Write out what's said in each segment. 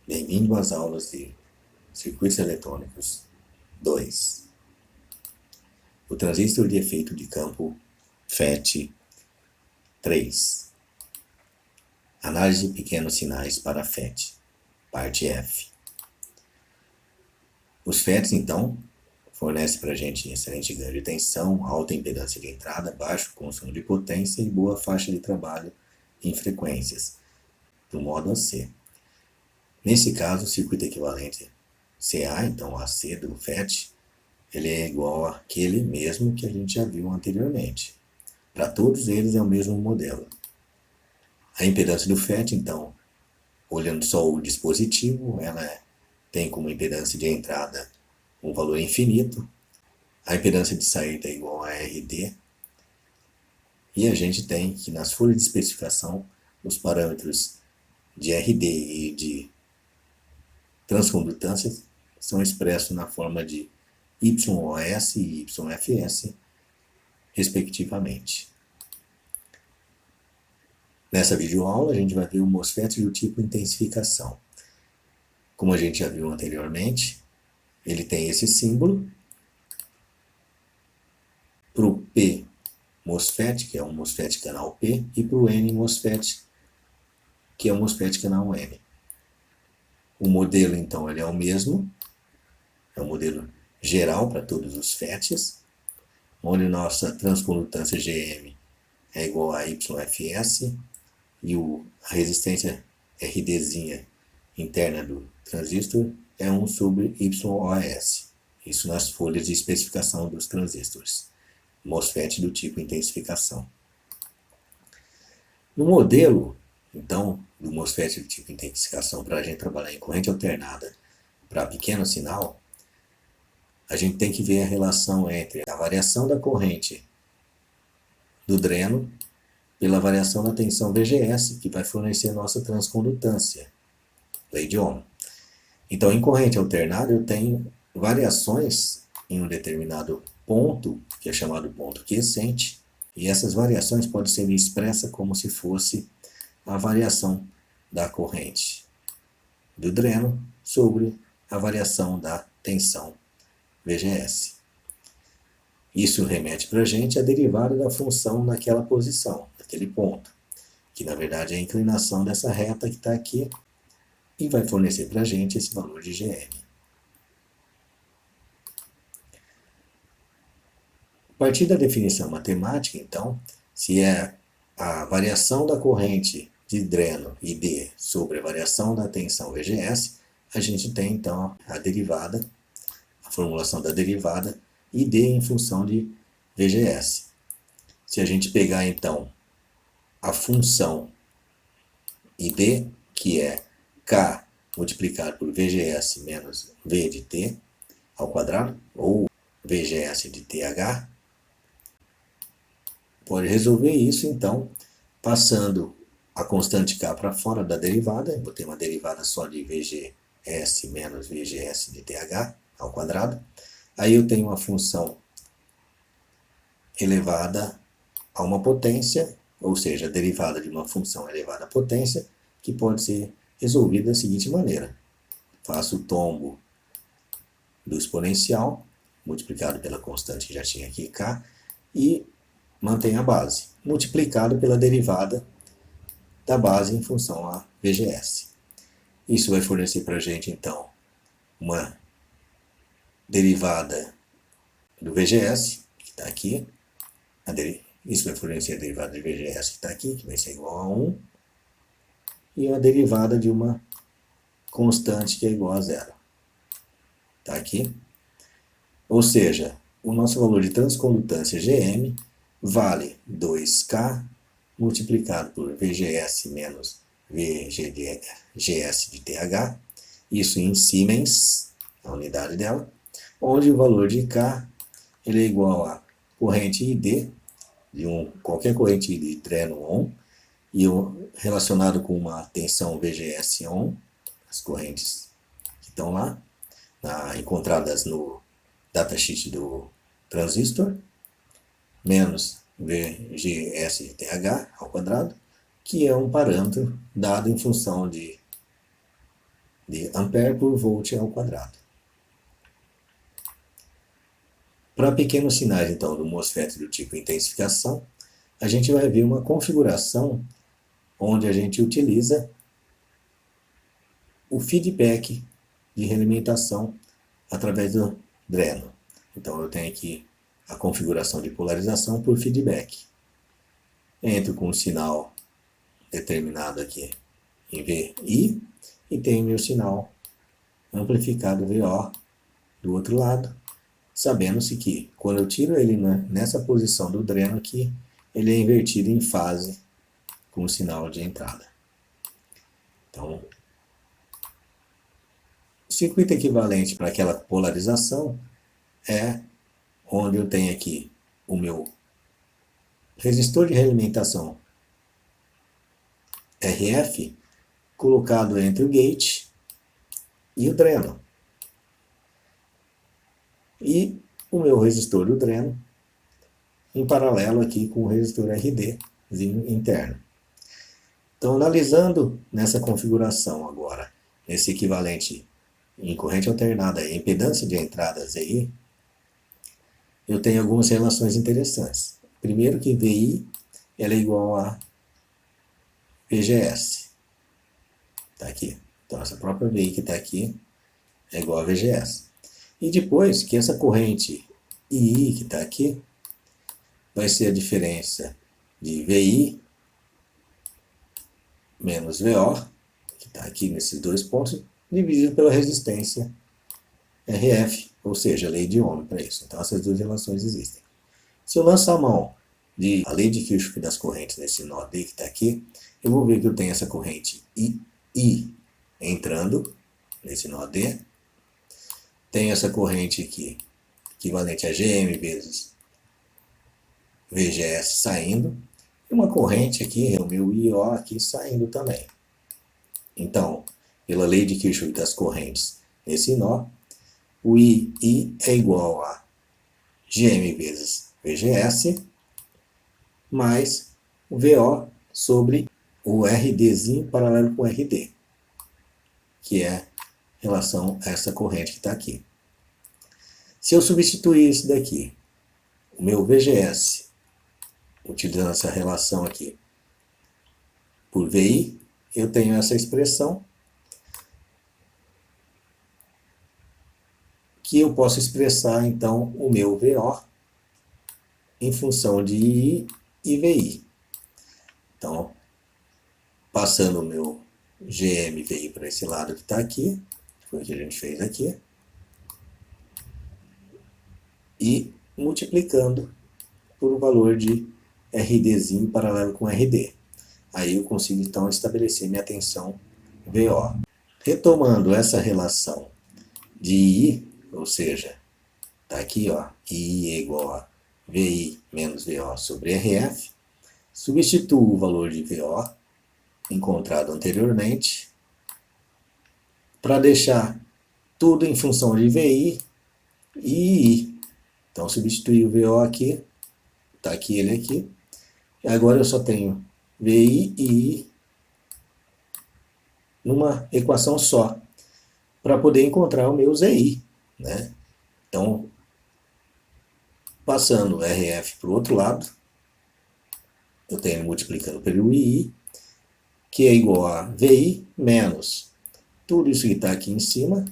Bem-vindo às aulas de Circuitos Eletrônicos 2. O transistor de efeito de campo FET 3. Análise de pequenos sinais para FET, parte F. Os FETs, então, fornecem para a gente excelente ganho de tensão, alta impedância de entrada, baixo consumo de potência e boa faixa de trabalho em frequências, do modo AC. Nesse caso, o circuito equivalente CA, então AC do FET, ele é igual àquele mesmo que a gente já viu anteriormente. Para todos eles é o mesmo modelo. A impedância do FET, então, olhando só o dispositivo, ela tem como impedância de entrada um valor infinito. A impedância de saída é igual a RD. E a gente tem que nas folhas de especificação, os parâmetros de RD e de transcondutância são expressos na forma de YOS e YFS, respectivamente. Nessa videoaula, a gente vai ver o MOSFET do tipo intensificação. Como a gente já viu anteriormente, ele tem esse símbolo. Para o P MOSFET, que é um MOSFET canal P, e para o N MOSFET, que é um MOSFET canal N. O modelo, então, ele é o mesmo, é o modelo geral para todos os FETs, onde nossa transcondutância GM é igual a YFS e a resistência RDzinha interna do transistor é 1 sobre YOS. Isso nas folhas de especificação dos transistores. MOSFET do tipo intensificação. No modelo, então, do MOSFET do tipo intensificação, para a gente trabalhar em corrente alternada para pequeno sinal, a gente tem que ver a relação entre a variação da corrente do dreno pela variação da tensão VGS, que vai fornecer nossa transcondutância, lei de Ohm. Então, em corrente alternada, eu tenho variações em um determinado ponto, que é chamado ponto quiescente, e essas variações podem ser expressas como se fosse a variação da corrente do dreno sobre a variação da tensão VGS. Isso remete para a gente à derivada da função naquela posição, naquele ponto, que na verdade é a inclinação dessa reta que está aqui, e vai fornecer para a gente esse valor de GM. A partir da definição matemática, então, se é a variação da corrente de dreno ID sobre a variação da tensão VGS, a gente tem então a derivada, a formulação da derivada ID em função de VGS. Se a gente pegar então a função ID, que é K multiplicado por VGS menos V de T ao quadrado, ou VGS de TH, pode resolver isso então passando a constante K para fora da derivada. Eu vou ter uma derivada só de VGS menos VGS de TH ao quadrado. Aí eu tenho uma função elevada a uma potência, ou seja, a derivada de uma função elevada à potência, que pode ser resolvida da seguinte maneira. Faço o tombo do exponencial, multiplicado pela constante que já tinha aqui, K, e mantenho a base, multiplicado pela derivada da base em função a VGS. Isso vai fornecer para a gente, então, uma derivada do VGS, que está aqui. Isso vai fornecer a derivada de VGS que está aqui, que vai ser igual a 1, e a derivada de uma constante que é igual a 0. Está aqui. Ou seja, o nosso valor de transcondutância GM vale 2K multiplicado por VGS menos VGS de TH, isso em Siemens, a unidade dela, onde o valor de K ele é igual a corrente ID, qualquer corrente ID dreno ON, e relacionado com uma tensão VGS ON, as correntes que estão lá, encontradas no datasheet do transistor, menos VGS de TH ao quadrado, que é um parâmetro dado em função de de ampere por volt ao quadrado. Para pequenos sinais, então, do MOSFET do tipo intensificação, a gente vai ver uma configuração onde a gente utiliza o feedback de realimentação através do dreno. Então eu tenho aqui a configuração de polarização por feedback. Entro com um sinal determinado aqui em VI e tenho meu sinal amplificado VO do outro lado, sabendo-se que quando eu tiro ele nessa posição do dreno aqui, ele é invertido em fase com o sinal de entrada. Então, o circuito equivalente para aquela polarização é onde eu tenho aqui o meu resistor de realimentação RF colocado entre o gate e o dreno. E o meu resistor do dreno em paralelo aqui com o resistor RD interno. Então, analisando nessa configuração agora, esse equivalente em corrente alternada e impedância de entrada ZI, eu tenho algumas relações interessantes. Primeiro que VI ela é igual a VGS. Está aqui. Então, essa própria VI que está aqui é igual a VGS. E depois que essa corrente II que está aqui vai ser a diferença de VI menos VO, que está aqui nesses dois pontos, dividido pela resistência RF, ou seja, a lei de Ohm para isso. Então essas duas relações existem. Se eu lançar a mão a lei de Kirchhoff das correntes nesse nó D que está aqui, eu vou ver que eu tenho essa corrente I entrando nesse nó D, tenho essa corrente aqui, equivalente a GM vezes VGS saindo, e uma corrente aqui, o meu IO aqui saindo também. Então, pela lei de Kirchhoff das correntes nesse nó, o I é igual a GM vezes VGS mais o VO sobre o RDzinho paralelo com o RD, que é em relação a essa corrente que está aqui. Se eu substituir isso daqui, o meu VGS, utilizando essa relação aqui, por VI, eu tenho essa expressão que eu posso expressar, então, o meu VO em função de I e VI. Então, passando o meu GM-VI para esse lado que está aqui, foi o que a gente fez aqui, e multiplicando por um valor de RDzinho paralelo com RD. Aí eu consigo, então, estabelecer minha tensão VO. Retomando essa relação de I, ou seja, está aqui, ó, I é igual a VI menos VO sobre RF, substituo o valor de VO encontrado anteriormente para deixar tudo em função de VI e I. Então, substituir o VO aqui, está aqui ele aqui, e agora eu só tenho VI e I numa equação só, para poder encontrar o meu ZI, né? Então, passando o RF para o outro lado, eu tenho multiplicando pelo II, que é igual a VI menos tudo isso que está aqui em cima,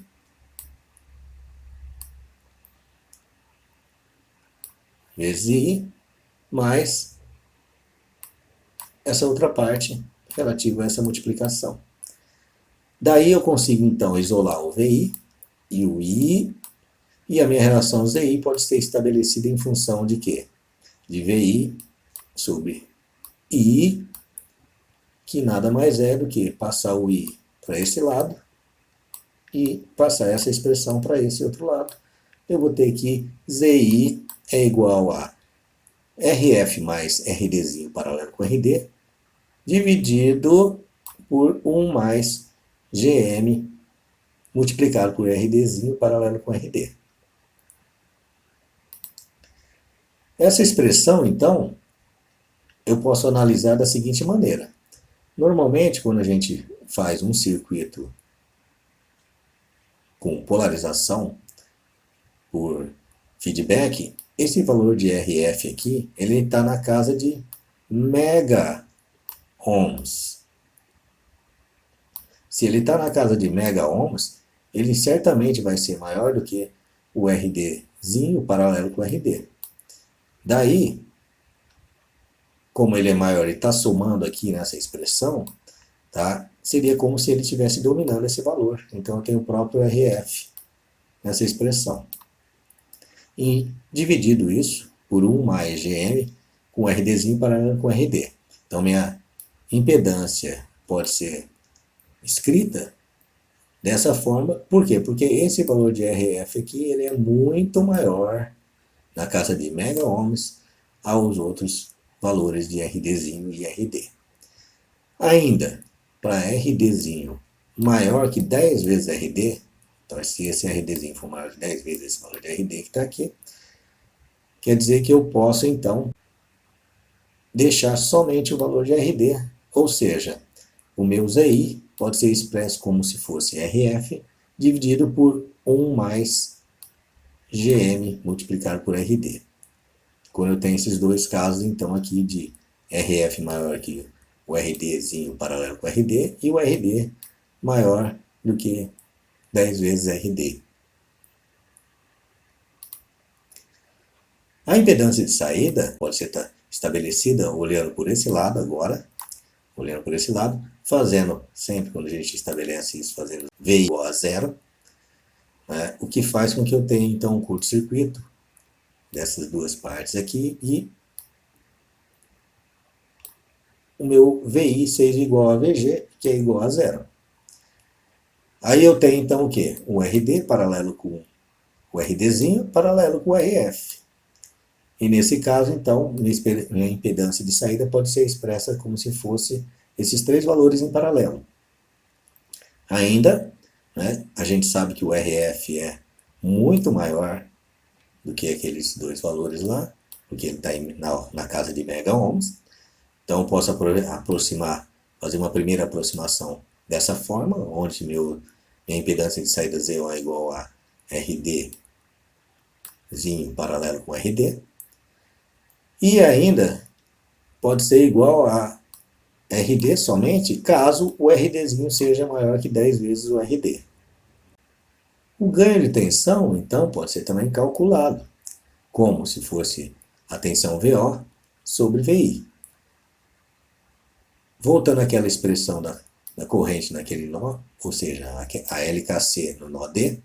vezes I, mais essa outra parte relativa a essa multiplicação. Daí eu consigo, então, isolar o VI e o I, e a minha relação ZI pode ser estabelecida em função de quê? De VI sobre I, que nada mais é do que passar o I para esse lado e passar essa expressão para esse outro lado. Eu vou ter que ZI é igual a RF mais RDzinho paralelo com RD, dividido por 1 mais GM multiplicado por RDzinho paralelo com RD. Essa expressão, então, eu posso analisar da seguinte maneira. Normalmente, quando a gente faz um circuito com polarização por feedback, esse valor de RF aqui, ele está na casa de mega ohms. Se ele está na casa de mega ohms, ele certamente vai ser maior do que o RDzinho paralelo com o RD. Daí, como ele é maior e está somando aqui nessa expressão, tá? Seria como se ele estivesse dominando esse valor. Então eu tenho o próprio RF nessa expressão. E dividido isso por 1 mais GM com RDzinho paralelo com RD. Então minha impedância pode ser escrita dessa forma. Por quê? Porque esse valor de RF aqui ele é muito maior na casa de mega ohms aos outros valores de RDzinho e RD. Ainda, para RDzinho maior que 10 vezes RD, então se esse RDzinho for maior que 10 vezes esse valor de RD que está aqui, quer dizer que eu posso então deixar somente o valor de RD, ou seja, o meu ZI pode ser expresso como se fosse RF dividido por 1 mais GM multiplicado por RD. Quando eu tenho esses dois casos, então, aqui de RF maior que o RDzinho paralelo com o RD e o RD maior do que 10 vezes RD. A impedância de saída pode ser estabelecida olhando por esse lado agora, olhando por esse lado, fazendo, sempre quando a gente estabelece isso, fazendo V igual a zero, né, o que faz com que eu tenha, então, um curto-circuito dessas duas partes aqui e o meu VI seja igual a VG, que é igual a zero. Aí eu tenho, então, o quê? Um RD paralelo com o RDzinho, paralelo com o RF. E nesse caso, então, minha impedância de saída pode ser expressa como se fosse esses três valores em paralelo. Ainda, né, a gente sabe que o RF é muito maior do que aqueles dois valores lá, porque ele está na casa de mega ohms. Então eu posso fazer uma primeira aproximação dessa forma, onde minha impedância de saída ZO é igual a RDzinho paralelo com RD. E ainda pode ser igual a RD somente caso o RDzinho seja maior que 10 vezes o RD. O ganho de tensão, então, pode ser também calculado, como se fosse a tensão VO sobre VI. Voltando àquela expressão da corrente naquele nó, ou seja, a LKC no nó D,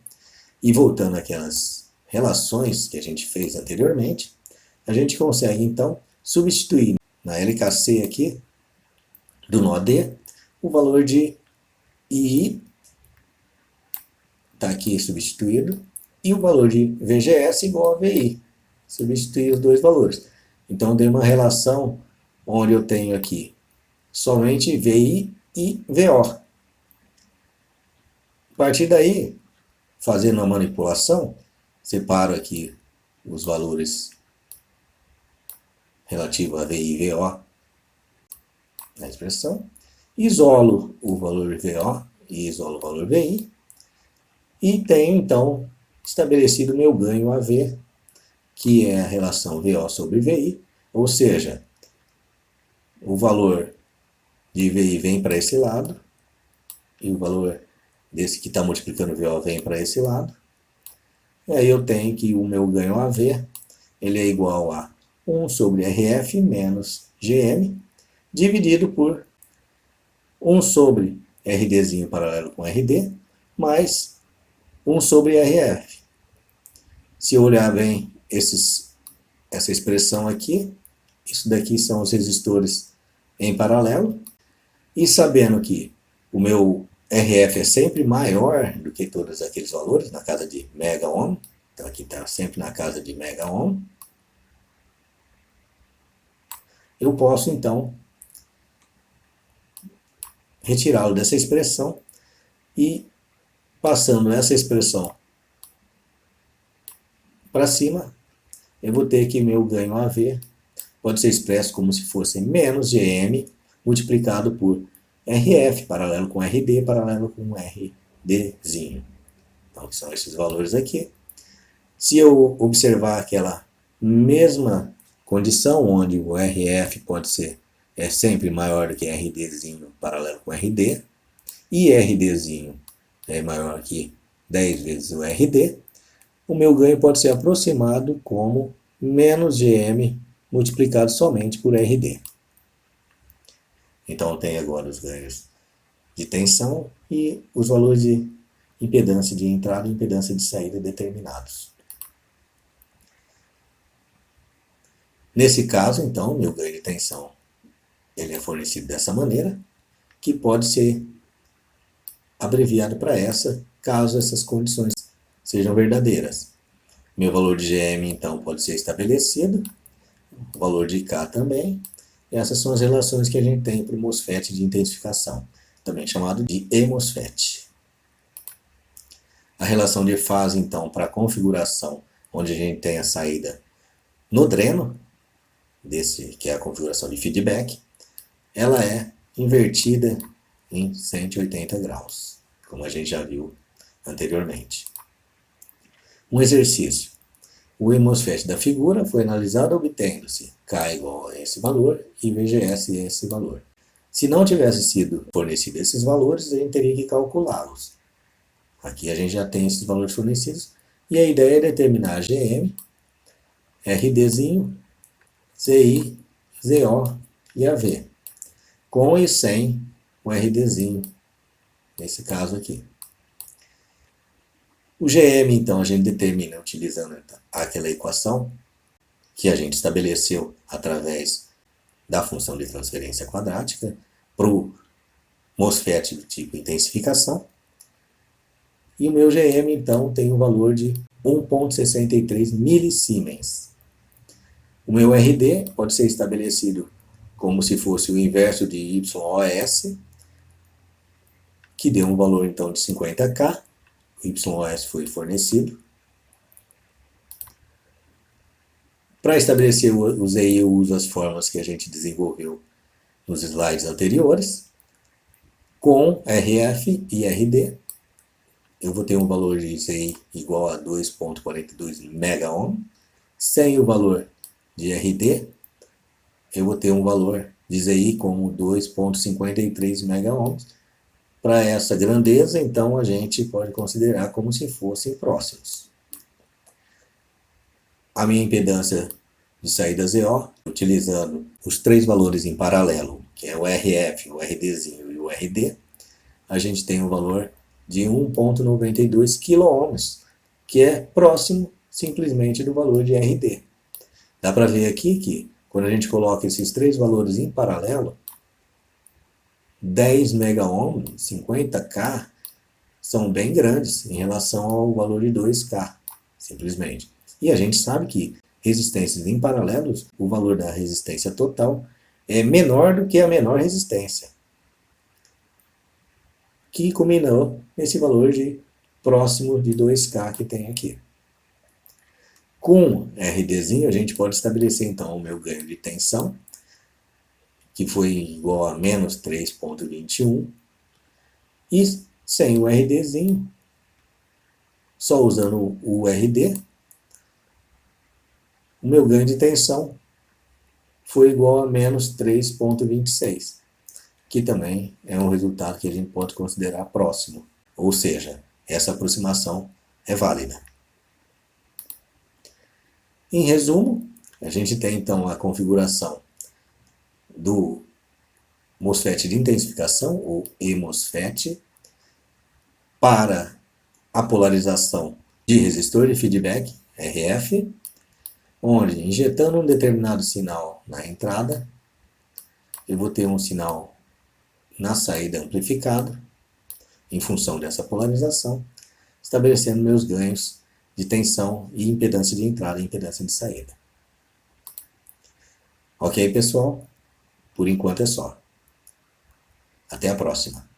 e voltando àquelas relações que a gente fez anteriormente, a gente consegue, então, substituir na LKC aqui, do nó D, o valor de I está aqui substituído, e o valor de VGS igual a VI. Substituir os dois valores. Então, dei uma relação onde eu tenho aqui somente VI e VO. A partir daí, fazendo a manipulação, separo aqui os valores relativos a VI e VO na expressão, isolo o valor VO e isolo o valor VI, e tenho, então, estabelecido meu ganho AV, que é a relação VO sobre VI, ou seja, o valor de VI vem para esse lado, e o valor desse que está multiplicando VO vem para esse lado. E aí eu tenho que o meu ganho AV, ele é igual a 1 sobre RF menos GM, dividido por 1 sobre RDzinho paralelo com RD, mais 1 sobre RF. Se eu olhar bem essa expressão aqui, isso daqui são os resistores em paralelo, e sabendo que o meu RF é sempre maior do que todos aqueles valores, na casa de mega ohm, então aqui está sempre na casa de mega ohm, eu posso então retirá-lo dessa expressão e passando essa expressão para cima, eu vou ter que meu ganho AV pode ser expresso como se fosse menos GM multiplicado por RF, paralelo com RD, paralelo com RDzinho. Então, que são esses valores aqui. Se eu observar aquela mesma condição, onde o RF pode ser sempre maior do que RDzinho paralelo com RD, e RDzinho é maior que 10 vezes o RD, o meu ganho pode ser aproximado como menos GM multiplicado somente por RD. Então eu tenho agora os ganhos de tensão e os valores de impedância de entrada e impedância de saída determinados. Nesse caso, então, meu ganho de tensão ele é fornecido dessa maneira, que pode ser abreviado para essa, caso essas condições sejam verdadeiras. Meu valor de GM, então, pode ser estabelecido, o valor de K também. E essas são as relações que a gente tem para o MOSFET de intensificação, também chamado de eMOSFET. A relação de fase, então, para a configuração, onde a gente tem a saída no dreno, desse que é a configuração de feedback, ela é invertida em 180 graus, como a gente já viu anteriormente. Um exercício. O eMOSFET da figura foi analisado obtendo-se K igual a esse valor e VGS a esse valor. Se não tivesse sido fornecido esses valores, a gente teria que calculá-los. Aqui a gente já tem esses valores fornecidos e a ideia é determinar GM, RDzinho, ZI, ZO e AV, com e sem o RDzinho, nesse caso aqui. O GM, então, a gente determina utilizando aquela equação que a gente estabeleceu através da função de transferência quadrática para o MOSFET do tipo intensificação. E o meu GM, então, tem um valor de 1,63 milisiemens. O meu RD pode ser estabelecido como se fosse o inverso de YOS, que deu um valor, então, de 50K. O YOS foi fornecido. Para estabelecer o ZI, eu uso as fórmulas que a gente desenvolveu nos slides anteriores. Com RF e RD, eu vou ter um valor de ZI igual a 2,42 megaohm. Sem o valor de RD, eu vou ter um valor de ZI como 2,53 megaohms. Para essa grandeza, então, a gente pode considerar como se fossem próximos. A minha impedância de saída ZO, utilizando os três valores em paralelo, que é o RF, o RDzinho e o RD, a gente tem um valor de 1,92 kΩ, que é próximo simplesmente do valor de RD. Dá para ver aqui que, quando a gente coloca esses três valores em paralelo, 10 megaohm, 50K, são bem grandes em relação ao valor de 2K, simplesmente. E a gente sabe que resistências em paralelos, o valor da resistência total é menor do que a menor resistência, que culminou nesse valor de próximo de 2K que tem aqui. Com RDzinho, a gente pode estabelecer, então, o meu ganho de tensão, que foi igual a menos 3,21, e sem o RDzinho, só usando o RD, o meu ganho de tensão foi igual a menos 3,26, que também é um resultado que a gente pode considerar próximo, ou seja, essa aproximação é válida. Em resumo, a gente tem então a configuração do MOSFET de intensificação, ou eMOSFET, para a polarização de resistor de feedback, RF, onde, injetando um determinado sinal na entrada, eu vou ter um sinal na saída amplificado, em função dessa polarização, estabelecendo meus ganhos de tensão e impedância de entrada e impedância de saída. Ok, pessoal? Por enquanto é só. Até a próxima.